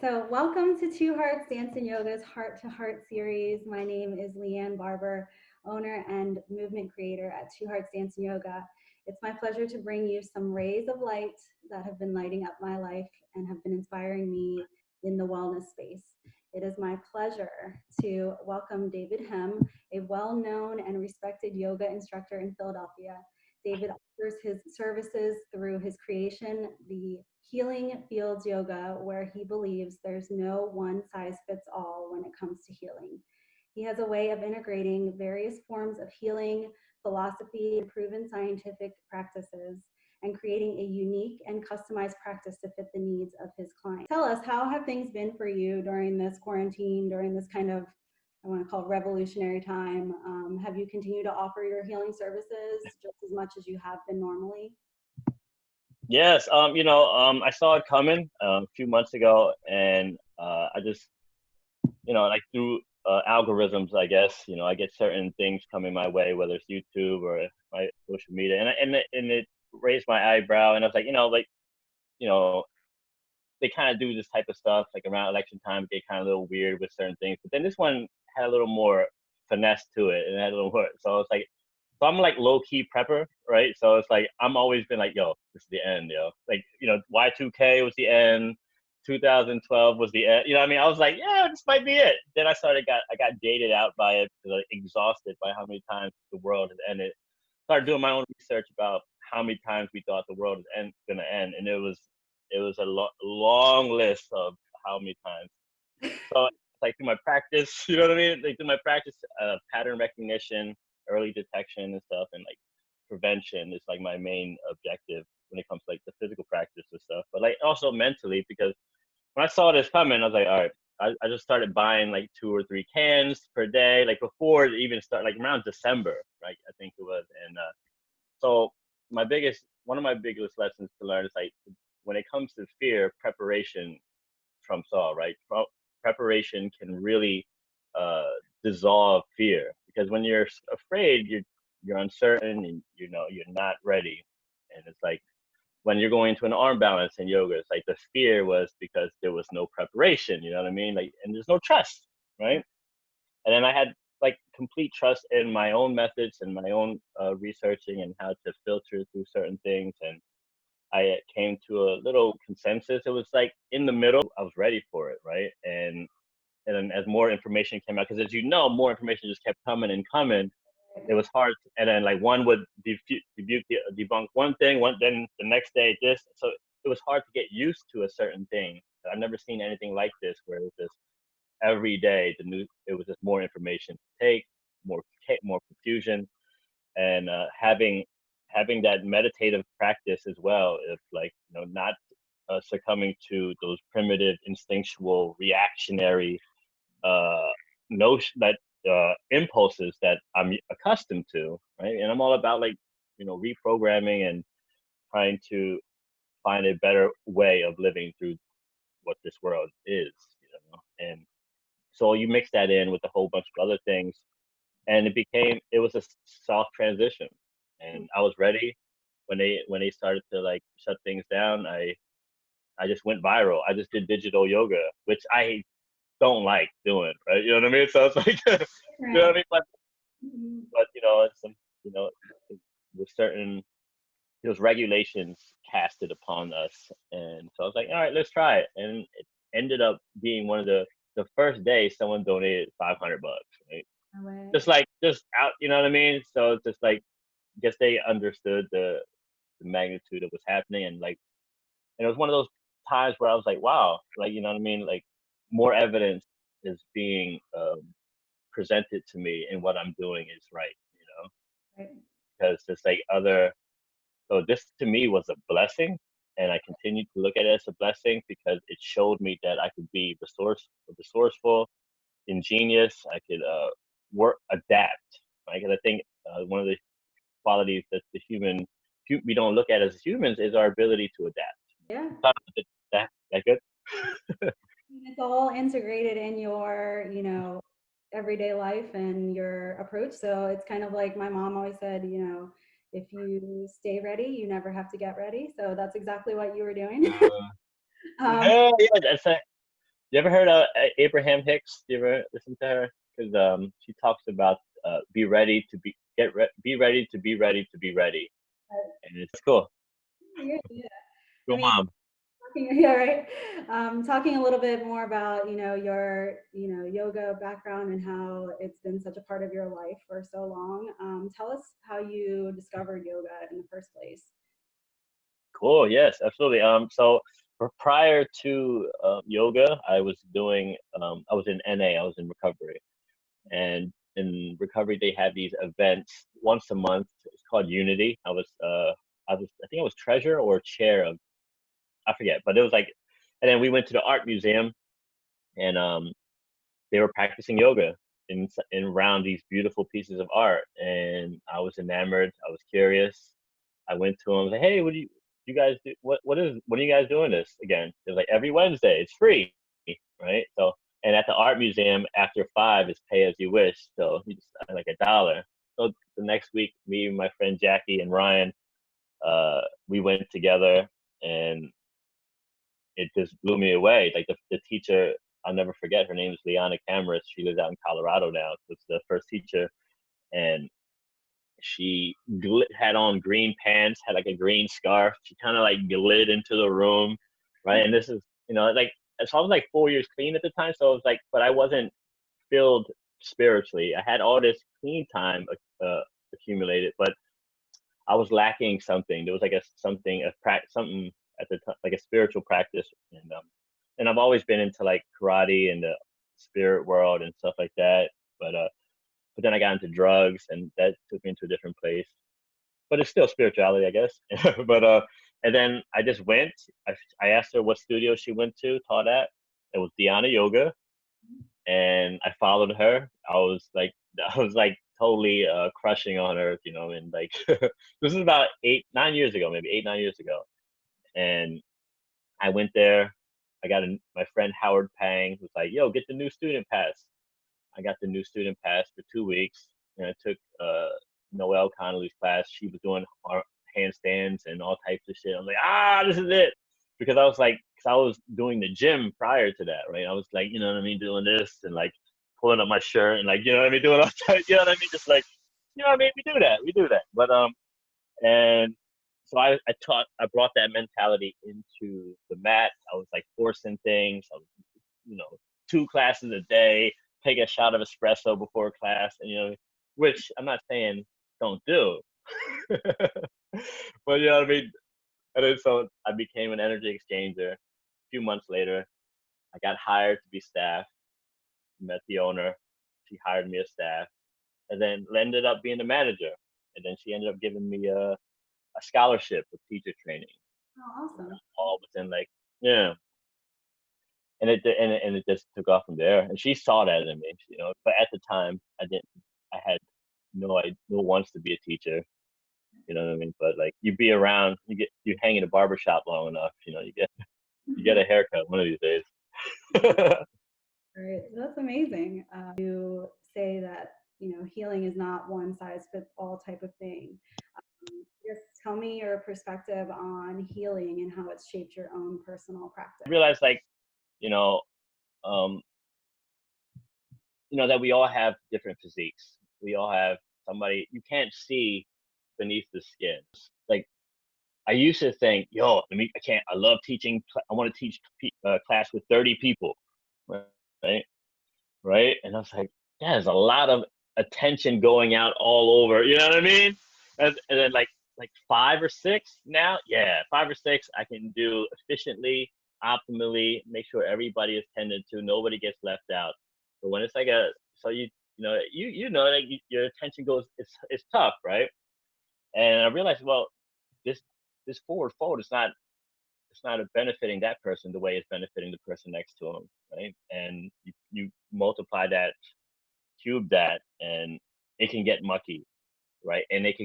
So welcome to Two Hearts Dance and Yoga's Heart to Heart series. My name is Leanne Barber, owner and movement creator at Two Hearts Dance and Yoga. It's my pleasure to bring you some rays of light that have been lighting up my life and have been inspiring me in the wellness space. It is my pleasure to welcome David Hem, a well-known and respected yoga instructor in Philadelphia. David offers his services through his creation, the Healing Fields Yoga, where he believes there's no one size fits all when it comes to healing. He has a way of integrating various forms of healing, philosophy, and proven scientific practices, and creating a unique and customized practice to fit the needs of his clients. Tell us, how have things been for you during this quarantine, during this kind of, I want to call it revolutionary time? Have you continued to offer your healing services just as much as you have been normally? Yes, I saw it coming a few months ago, and I just, like through algorithms, I guess, I get certain things coming my way, whether it's YouTube or my social media, and it raised my eyebrow, and I was like, you know, they kind of do this type of stuff like around election time, get kind of a little weird with certain things, but then this one had a little more finesse to it, and it had a little more, so it's like. So I'm like low key prepper, right? So it's like I'm always been like, yo, this is the end, yo. Like, Y2K was the end, 2012 was the end. You know what I mean? I was like, yeah, this might be it. Then I got dated out by it, like exhausted by how many times the world has ended. Started doing my own research about how many times we thought the world was gonna end, and it was a long list of how many times. So like through my practice, you know what I mean? Like through my practice, pattern recognition, early detection and stuff, and like prevention is like my main objective when it comes to like the physical practice and stuff. But like also mentally, because when I saw this coming, I was like, all right. I just started buying like 2 or 3 cans per day, like before it even started, like around December, right? I think it was. And so one of my biggest lessons to learn is like when it comes to fear, preparation trumps all, right? Preparation can really uh, dissolve fear because when you're afraid, you're uncertain, and you're not ready. And it's like when you're going to an arm balance in yoga, it's like the fear was because there was no preparation. You know what I mean? Like, and there's no trust, right? And then I had like complete trust in my own methods and my own researching and how to filter through certain things, and I came to a little consensus. It was like in the middle. I was ready for it, right? And then as more information came out, because as you know, more information just kept coming and coming. It was hard, and then like one would debunk one thing, then the next day this. So it was hard to get used to a certain thing. I've never seen anything like this, where it was just every day it was just more information to take, more more confusion, and having that meditative practice as well, if like not succumbing to those primitive instinctual reactionary uh notion that impulses that I'm accustomed to, right? And I'm all about like reprogramming and trying to find a better way of living through what this world is, and so you mix that in with a whole bunch of other things, and it was a soft transition, and I was ready when they started to like shut things down. I just went viral. I just did digital yoga, which I don't like doing, right? You know what I mean? So it's like, you know what I mean? But it's some, you know, with certain those regulations casted upon us, and so I was like, all right, let's try it, and it ended up being one of the first day someone donated $500, right? No way. Just out, you know what I mean? So it's just like, guess they understood the magnitude of what's happening, and like, and it was one of those times where I was like, wow, like, you know what I mean? Like, more evidence is being presented to me, and what I'm doing is right, Right. because it's like other. So this to me was a blessing, and I continue to look at it as a blessing because it showed me that I could be resourceful, ingenious. I could adapt. Right? Because I think one of the qualities that we don't look at as humans is our ability to adapt. Yeah. That good? It's all integrated in your, everyday life and your approach. So it's kind of like my mom always said, if you stay ready, you never have to get ready. So that's exactly what you were doing. um, Yeah, yeah, that's it. You ever heard of Abraham Hicks? You ever listen to her? Because she talks about be ready to be ready to be ready to be ready, and it's cool. Yeah, yeah. I Cool mean, mom. yeah, right. Talking a little bit more about, your, yoga background and how it's been such a part of your life for so long. Tell us how you discovered yoga in the first place. Cool. Yes, absolutely. So prior to yoga, I was doing I was in NA. I was in recovery, and in recovery they have these events once a month. It's called Unity. I think I was treasurer or chair of, I forget, but it was like, and then we went to the art museum, and they were practicing yoga in around these beautiful pieces of art, and I was enamored. I was curious. I went to them, like, hey, what do you guys do? What are you guys doing this again? It was like every Wednesday. It's free, right? So, and at the art museum after 5 is pay as you wish. So you just like $1. So the next week, me and my friend Jackie and Ryan, we went together, and it just blew me away. Like the teacher, I'll never forget. Her name is Liana Cameras. She lives out in Colorado now. Was the first teacher, and she had on green pants, had like a green scarf. She kind of like glid into the room, right? And this is, like, so I was like 4 years clean at the time. So it was like, but I wasn't filled spiritually. I had all this clean time accumulated, but I was lacking something. There was like something at the time, like a spiritual practice, and I've always been into like karate and the spirit world and stuff like that. But then I got into drugs, and that took me into a different place. But it's still spirituality, I guess. And then I just went. I asked her what studio she went to, taught at. It was Dhyana Yoga, and I followed her. I was like totally crushing on her, and like this is about 8, 9 years ago, maybe 8, 9 years ago. And I went there. My friend Howard Pang was like, "Yo, get the new student pass." I got the new student pass for 2 weeks, and I took Noelle Connolly's class. She was doing handstands and all types of shit. I'm like, this is it, because I was doing the gym prior to that, right? I was like, you know what I mean, doing this and like pulling up my shirt and like, you know what I mean, doing all types, you know what I mean, just like, you know what I mean, we do that. And so I brought that mentality into the mat. I was like forcing things. I was, you know, 2 classes a day, take a shot of espresso before class, and which I'm not saying don't do, but you know what I mean. And then so I became an energy exchanger. A few months later, I got hired to be staff. Met the owner. She hired me as staff, and then ended up being the manager. And then she ended up giving me a scholarship with teacher training, Oh, awesome. all within like, yeah. And it just took off from there. And she saw that in me, But at the time, I didn't. I had no wants to be a teacher. You know what I mean? But like you be around, you hang in a barber shop long enough, you get a haircut one of these days. Right. That's amazing. You say that, healing is not one size fits all type of thing. Just tell me your perspective on healing and how it's shaped your own personal I practice. realized like, you know, um, that we all have different physiques. We all have somebody you can't see beneath the skin. Like I used to think, yo, I can't. I love teaching. I want to teach class with 30 people, right? Right? And I was like, yeah, there's a lot of attention going out all over. You know what I mean? And then like 5 or 6 now, yeah, 5 or 6 I can do efficiently, optimally, make sure everybody is tended to, nobody gets left out. But when it's like so like your attention goes, it's tough, right? And I realized, well, this this forward fold is not, it's not benefiting that person the way it's benefiting the person next to him, right? And you multiply that, cube that, and it can get mucky, right? And it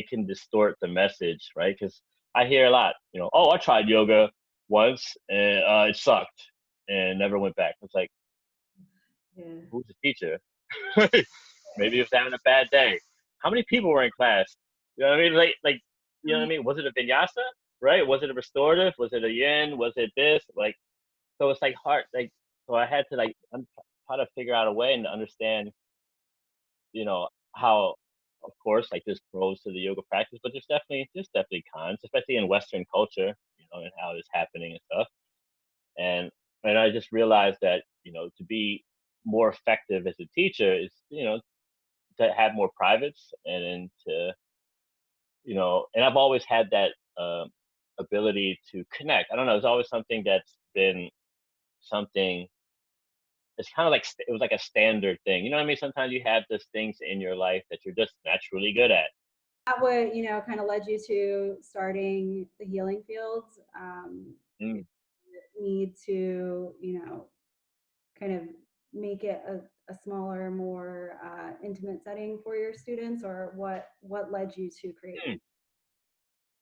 can distort the message, right? Because I hear a lot, oh, I tried yoga once and it sucked and never went back. It's like, Yeah. who's the teacher? Maybe he was having a bad day. How many people were in class? You know what I mean? Like, you know what I mean? Was it a vinyasa? Right? Was it a restorative? Was it a yin? Was it this? Like, so it's like hard. Like, so I had to like try to figure out a way and to understand, how, of course, like there's pros to the yoga practice, but there's definitely cons, especially in Western culture, and how it's happening and stuff. And I just realized that, to be more effective as a teacher is, to have more privates, and then to, and I've always had that ability to connect. I don't know. It's always something that's been something. It's kind of like it was like a standard thing. You know what I mean? Sometimes you have those things in your life that you're just naturally good at. That would, kind of led you to starting the healing fields. Mm. Need to, kind of make it a smaller, more intimate setting for your students, or what led you to creating? Mm.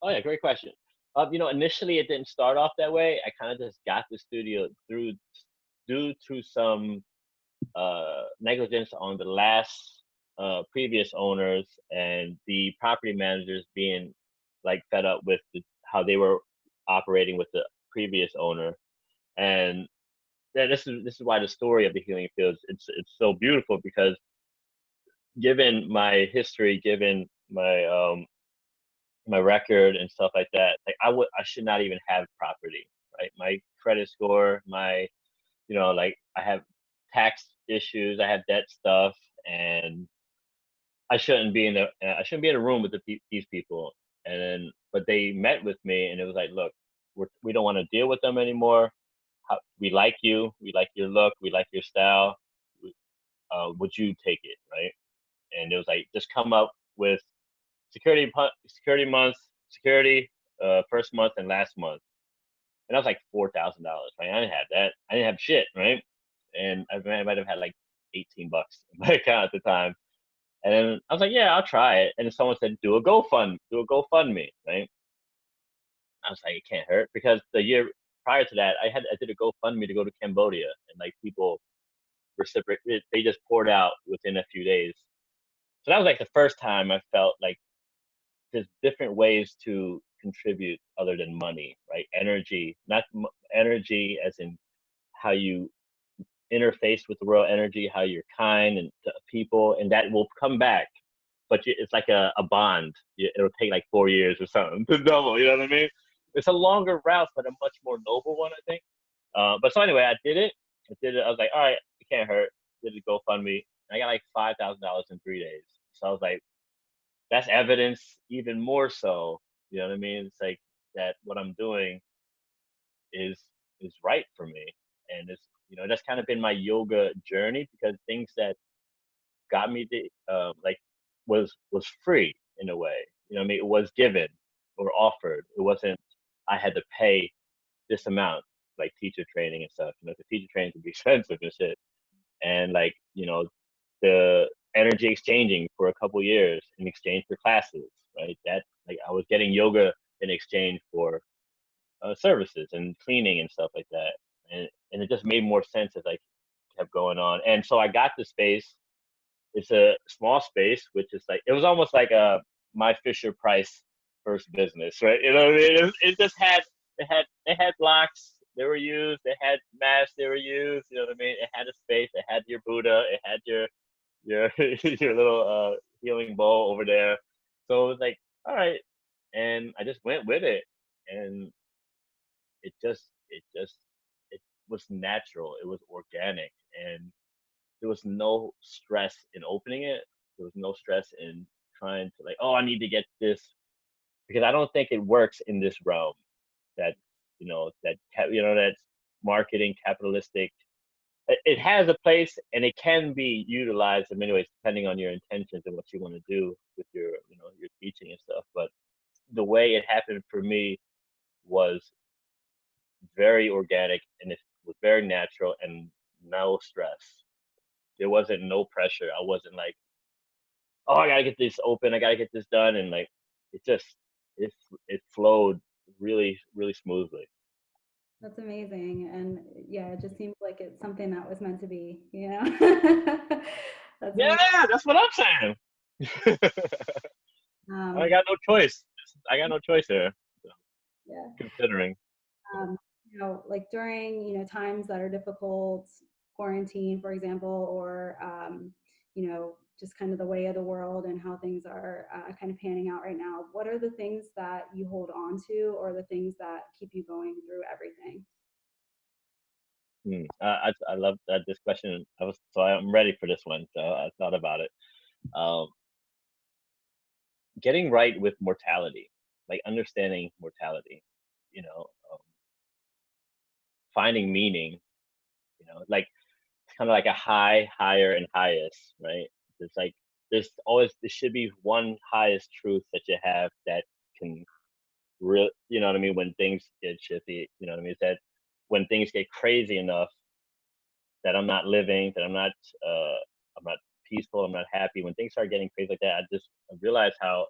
Oh yeah, great question. Initially it didn't start off that way. I kind of just got the studio through due to some negligence on the last previous owners, and the property managers being like fed up with how they were operating with the previous owner. And yeah, this is why the story of the healing fields, it's so beautiful, because given my history, given my record and stuff like that, like I should not even have property, right? My credit score, my like I have tax issues, I have debt stuff, and I shouldn't be in a room with these people. And then, but they met with me, and it was like, look, we don't want to deal with them anymore. We like you, we like your look, we like your style. Would you take it, right? And it was like, just come up with security month, security first month and last month, and that was like $4,000, right? I didn't have that. I didn't have shit, right? And I might have had like $18 in my account at the time. And then I was like, yeah, I'll try it. And then someone said, do a GoFundMe, right? I was like, it can't hurt, because the year prior to that, I did a GoFundMe to go to Cambodia, and like people reciprocated, they just poured out within a few days. So that was like the first time I felt like there's different ways to contribute other than money, right? Energy, not energy as in how you interface with the world, energy, how you're kind and to people, and that will come back. But it's like a bond. It'll take like 4 years or something to double. You know what I mean? It's a longer route, but a much more noble one, I think. But so anyway, I did it. I did it. I was like, all right, it can't hurt. Did it GoFundMe. I got like $5,000 in 3 days. So I was like, that's evidence, even more so. You know what I mean? It's like that what I'm doing is is right for me, and it's that's kind of been my yoga journey, because things that got me the like was free in a way. You know what I mean? It was given or offered. It wasn't I had to pay this amount, like teacher training and stuff. The teacher training can be expensive and shit. And like, the energy exchanging for a couple years in exchange for classes, right? That like I was getting yoga in exchange for services and cleaning and stuff like that. And it just made more sense as I kept going on. And so I got the space. It's a small space, which is like it was almost like a my Fisher Price first business, right? You know what I mean? It just had they had blocks, they were used, they had mats, they were used. You know what I mean? It had a space, it had your Buddha, it had your your little healing bowl over there. So it was like, all right, and I just went with it, and it just it was natural, it was organic, and there was no stress in opening it. There was no stress in trying to like, oh, I need to get this, because I don't think it works in this realm. That that's marketing capitalistic. It has a place, and it can be utilized in many ways depending on your intentions and what you want to do with your teaching and stuff. But the way it happened for me was very organic, and it was very natural, and no stress. There wasn't no pressure. I wasn't like, oh, I gotta get this open, I gotta get this done, and like it just it it flowed really really smoothly. That's amazing. And yeah, it just seems like it's something that was meant to be, you know? That's amazing. Yeah, that's what I'm saying. I Um, got no choice. I got no choice here. So, yeah. considering. Um, like during, times that are difficult, quarantine, for example, or, just kind of the way of the world and how things are kind of panning out right now, what are the things that you hold on to or the things that keep you going through everything? I love that this question. I'm ready for this one. So I thought about it. Um, Getting right with mortality, like understanding mortality, you know, um, finding meaning, like it's kind of like a high, higher, and highest, right? It's like there should be one highest truth that you have that can real, you know what I mean? When things get shifty, you know what I mean? Is that when things get crazy enough that I'm not living, that uh, I'm not peaceful, I'm not happy. When things start getting crazy like that, I realize how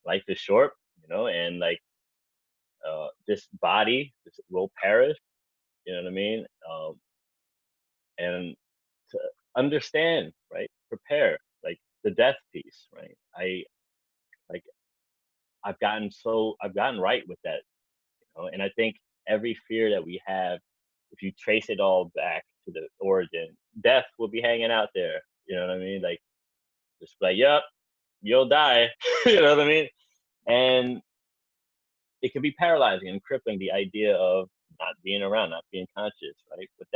life is short, and like this body this will perish. You know what I mean? And to understand, right? Prepare, like the death piece, right? Like I've gotten right with that, and I think every fear that we have, if you trace it all back to the origin, death will be hanging out there. You know what I mean? Like just like, yep, you'll die. You know what I mean? And it can be paralyzing and crippling, the idea of not being around, not being conscious, right? But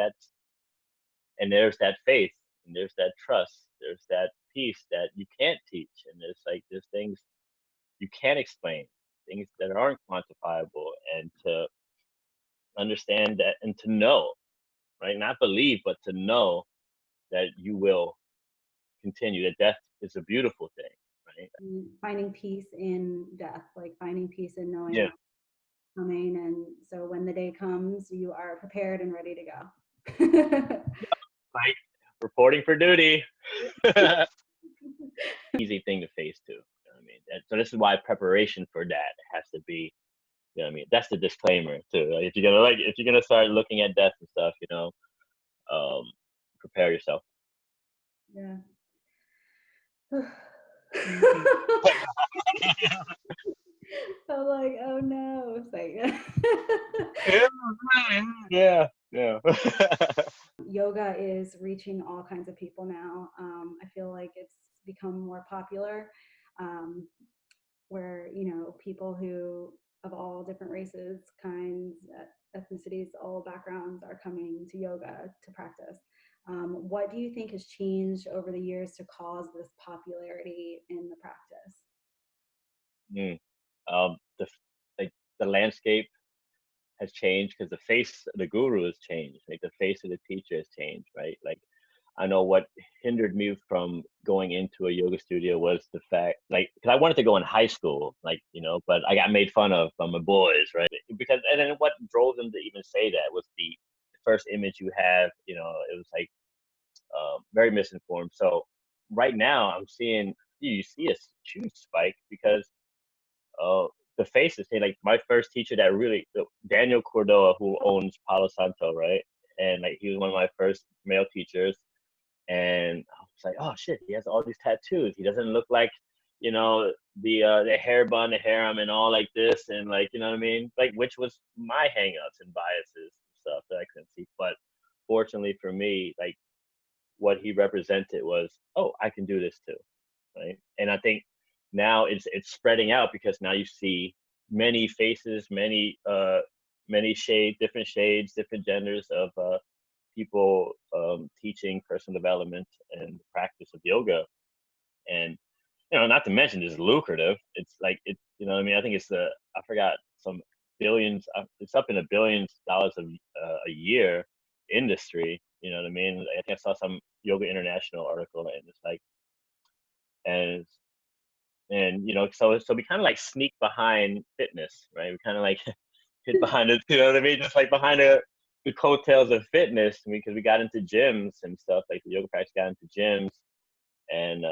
there's that faith, and there's that trust, there's that peace that you can't teach, and there's things you can't explain, things that aren't quantifiable, and to understand that and to know, right? Not believe, but to know that you will continue. That death is a beautiful thing, right? Finding peace in death, like finding peace in knowing Yeah, that it's coming. And so when the day comes, you are prepared and ready to go. like reporting for duty. Easy thing to face too. You know what I mean? So this is why preparation for that has to be. You know what I mean? That's the disclaimer too. Like if you're gonna start looking at death and stuff, um, prepare yourself. Yeah. I'm like, oh no. It's like Yeah, yeah. yoga is reaching all kinds of people now. I feel like it's become more popular, um, where people who of all different races, kinds, ethnicities, all backgrounds are coming to yoga to practice. What do you think has changed over the years to cause this popularity in the practice? Mm. The like the landscape has changed because the face of the guru has changed. Like the face of the teacher has changed, right? Like I know what hindered me from going into a yoga studio was the fact, like, because I wanted to go in high school, like, but I got made fun of by my boys, right? Because, and then what drove them to even say that was the first image you have, it was like very misinformed. So right now I'm seeing, you see a huge spike because uh, the faces say, like, my first teacher that really, Daniel Cordoa, who owns Palo Santo, right? And like, he was one of my first male teachers, and I was like, oh shit, he has all these tattoos. He doesn't look like, the hair bun, the harem, and all like this, and like, you know what I mean? Like, which was my hangups and biases and stuff that I couldn't see. But fortunately for me, like, what he represented was, oh, I can do this too, right? And I think now it's spreading out because now you see many faces, many different shades, different genders of people teaching personal development and the practice of yoga. And not to mention it's lucrative. It's like you know what I mean? I think I forgot some billions. It's up in the billions of a year industry. You know what I mean? I think I saw some Yoga International article, and it's like, and so we kind of like sneak behind fitness, right? We kind of like hid behind it, you know what I mean? Just like behind the coattails of fitness, because we got into gyms and stuff. Like the yoga practice got into gyms, and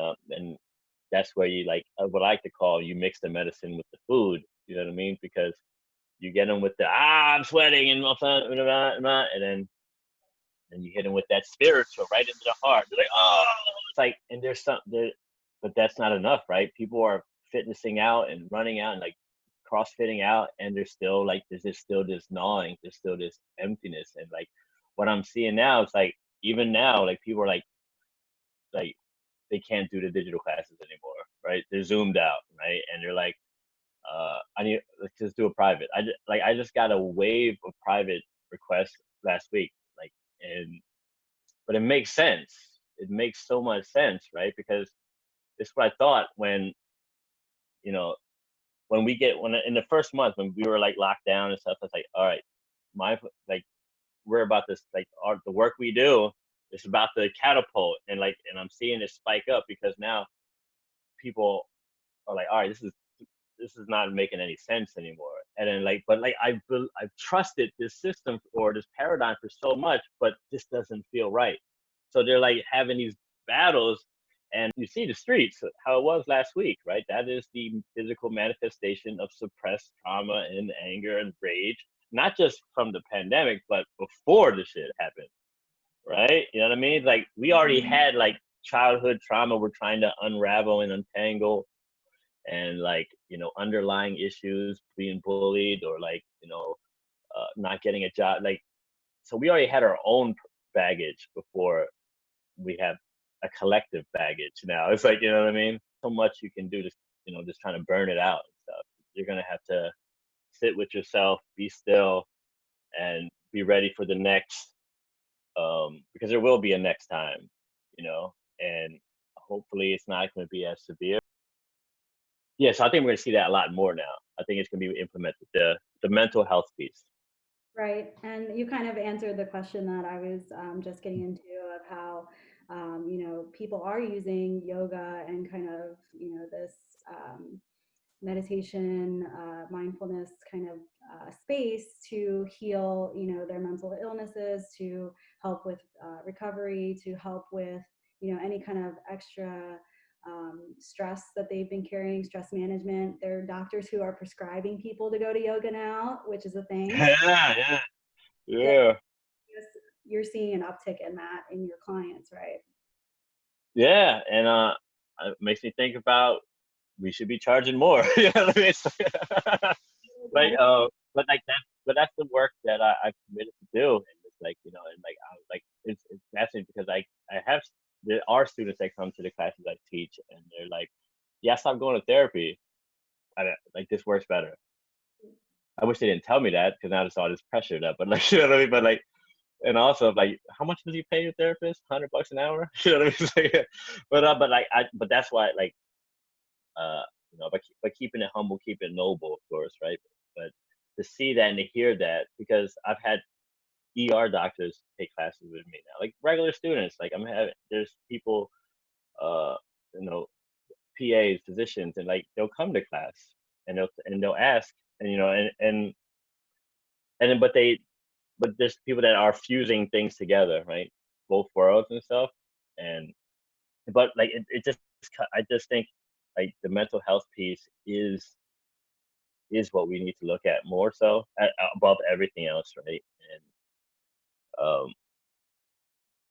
that's where you, like, what I like to call, you mix the medicine with the food. You know what I mean? Because you get them with the I'm sweating and then you hit them with that spiritual right into the heart. They're like, oh, it's like, and there's something there, but that's not enough, right? People are fitnessing out and running out and like crossfitting out, and there's still like there's still this gnawing, there's still this emptiness, and like what I'm seeing now, it's like even now, like people are like they can't do the digital classes anymore, right? They're zoomed out, right? And they're like, I need let's just do a private. I just got a wave of private requests last week, like, and but it makes sense. It makes so much sense, right? Because it's what I thought when you know when we get when in the first month when we were like locked down and stuff. It's like, all right, my like we're about this like the work we do is about to catapult, and I'm seeing it spike up because now people are like, all right, this is not making any sense anymore. And then like, but like I've trusted this system or this paradigm for so much, but this doesn't feel right. So they're like having these battles, and you see the streets how it was last week, right? That is the physical manifestation of suppressed trauma and anger and rage, not just from the pandemic, but before the shit happened, right? You know what I mean? Like we already had like childhood trauma we're trying to unravel and untangle, and like underlying issues, being bullied, or like not getting a job, like, so we already had our own baggage before we have a collective baggage. Now it's like, you know what I mean, so much you can do, just trying to burn it out and stuff. You're gonna have to sit with yourself, be still, and be ready for the next, because there will be a next time, you know and hopefully it's not going to be as severe. Yeah, so I think we're gonna see that a lot more now. I think it's gonna be implemented, the mental health piece. Right. And you kind of answered the question that I was just getting into of how, people are using yoga and kind of, this meditation, mindfulness kind of space to heal, their mental illnesses, to help with recovery, to help with, any kind of extra stress that they've been carrying, stress management. There are doctors who are prescribing people to go to yoga now, which is a thing. Yeah, yeah, So yeah, yes, you're seeing an uptick in that in your clients, right? yeah, and it makes me think about we should be charging more. You know what I mean? That Like, is but that's the work that I've committed to do, and it's like, and like it's fascinating because there are students that come to the classes I teach, and they're like, yeah, stop going to therapy. Like this works better. I wish they didn't tell me that because now there's all this pressure up. But like, you know what I mean? But like, and also like, how much does he pay your therapist? $100 an hour? You know what I mean? It's like, but that's why like, uh, by keeping it humble, keep it noble, of course, right? But to see that and to hear that, because I've had ER doctors take classes with me now, like regular students. Like there's people, uh, you know, PAs, physicians, and like they'll come to class and they'll ask, and and then but there's people that are fusing things together, right? Both worlds and stuff. And but like I just think like the mental health piece is what we need to look at more so above everything else, right? And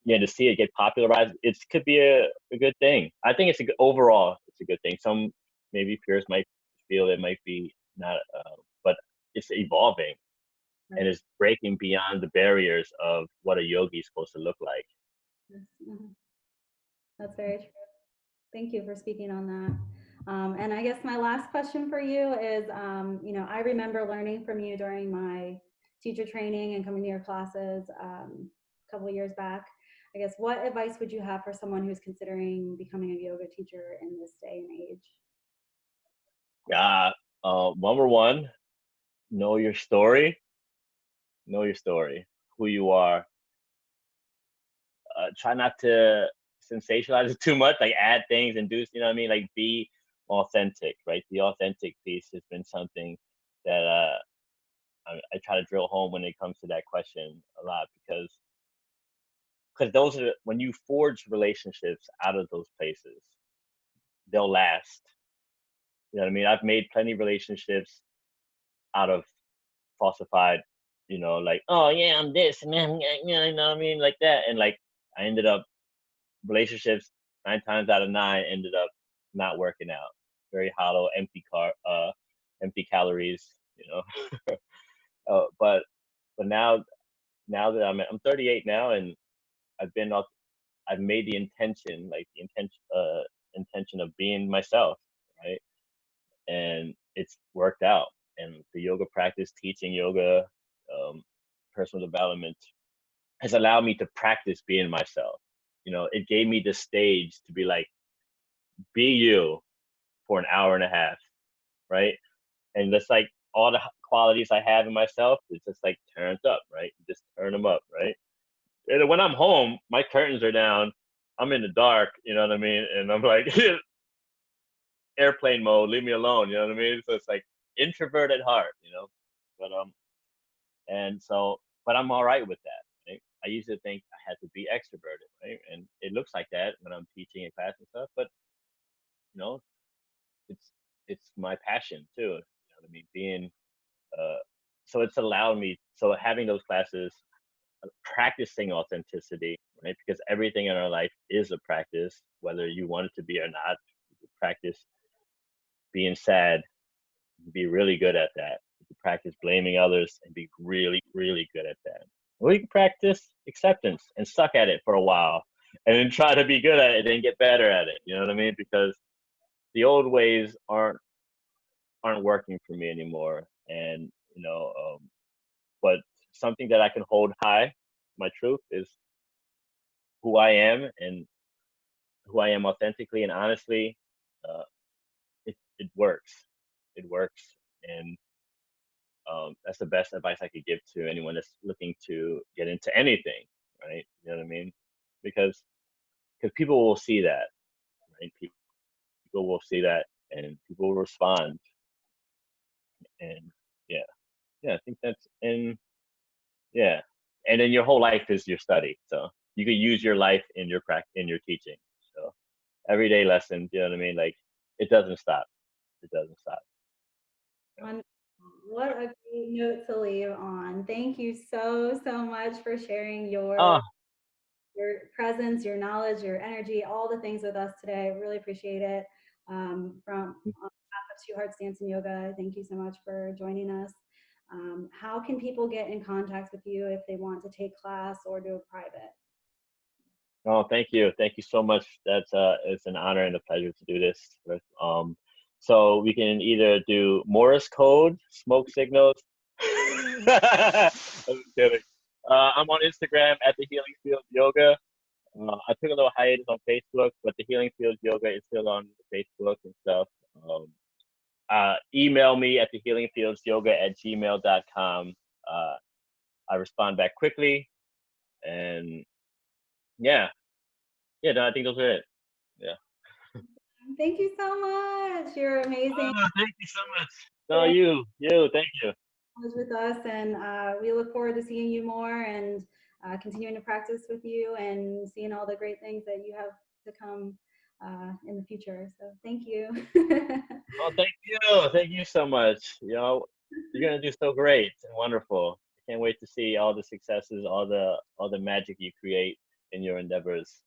yeah, to see it get popularized, it could be a good thing. I think overall it's a good thing. Some maybe peers might feel it might be not, but it's evolving and right. it's breaking beyond the barriers of what a yogi is supposed to look like. Yes, that's very true. Thank you for speaking on that. And I guess my last question for you is, I remember learning from you during my teacher training and coming to your classes a couple of years back. I guess what advice would you have for someone who's considering becoming a yoga teacher in this day and age? Yeah. Number one, know your story. Know your story. Who you are. Try not to sensationalize it too much. Like add things and do. You know what I mean? Like be authentic. Right. The authentic piece has been something that I try to drill home when it comes to that question a lot, because those are when you forge relationships out of those places, they'll last. You know what I mean? I've made plenty of relationships out of falsified, like, oh yeah, I'm this and then, you know what I mean, like that, and like I ended up relationships 9 times out of 9 ended up not working out. Very hollow, empty empty calories, but now that I'm 38 now, and I've been off, I've made the intention, like the intention of being myself, right? And it's worked out. And the yoga practice, teaching yoga, um, personal development, has allowed me to practice being myself. It gave me the stage to be like, be you for an hour and a half, right? And that's like all the qualities I have in myself, it's just like turned up, right? Just turn them up, right? And when I'm home, my curtains are down. I'm in the dark, you know what I mean? And I'm like, airplane mode, leave me alone, you know what I mean? So it's like introvert at heart. But but I'm all right with that. Right? I used to think I had to be extroverted, right? And it looks like that when I'm teaching in class and stuff, but you know, it's it's my passion too. You know what I mean? Being uh so it's allowed me, so having those classes, practicing authenticity, right? Because everything in our life is a practice, whether you want it to be or not. Practice being sad, be really good at that. You can practice blaming others and be really, really good at that. Or you can practice acceptance and suck at it for a while and then try to be good at it and get better at it. You know what I mean? Because the old ways aren't working for me anymore. And but something that I can hold high, my truth, is who I am, and who I am authentically and honestly. Uh, it works. It works, and that's the best advice I could give to anyone that's looking to get into anything, right? You know what I mean? Because people will see that, right? People will see that, and people will respond, and yeah, yeah. I think that's and yeah, and then your whole life is your study, so you could use your life in your in your teaching. So everyday lessons, you know what I mean? Like it doesn't stop. It doesn't stop. Wonderful. What a great note to leave on. Thank you so, so much for sharing Oh, your presence, your knowledge, your energy, all the things with us today. I really appreciate it. From on behalf of Two Hearts Dance and Yoga, thank you so much for joining us. How can people get in contact with you if they want to take class or do a private? oh, thank you so much. It's an honor and a pleasure to do this. So we can either do Morse code, smoke signals. I'm just kidding. I'm on Instagram at the Healing Field Yoga. I took a little hiatus on Facebook, but the Healing Field Yoga is still on Facebook and stuff. Email me at thehealingfieldsyoga@gmail.com. Uh, I respond back quickly, and yeah, yeah. No, I think those are it. Yeah. Thank you so much. You're amazing. Oh, thank you so much. No, you, thank you. With us, and we look forward to seeing you more and continuing to practice with you and seeing all the great things that you have to come in the future. So thank you. Oh, thank you so much. You're gonna do so great and wonderful. I can't wait to see all the successes, all the magic you create in your endeavors.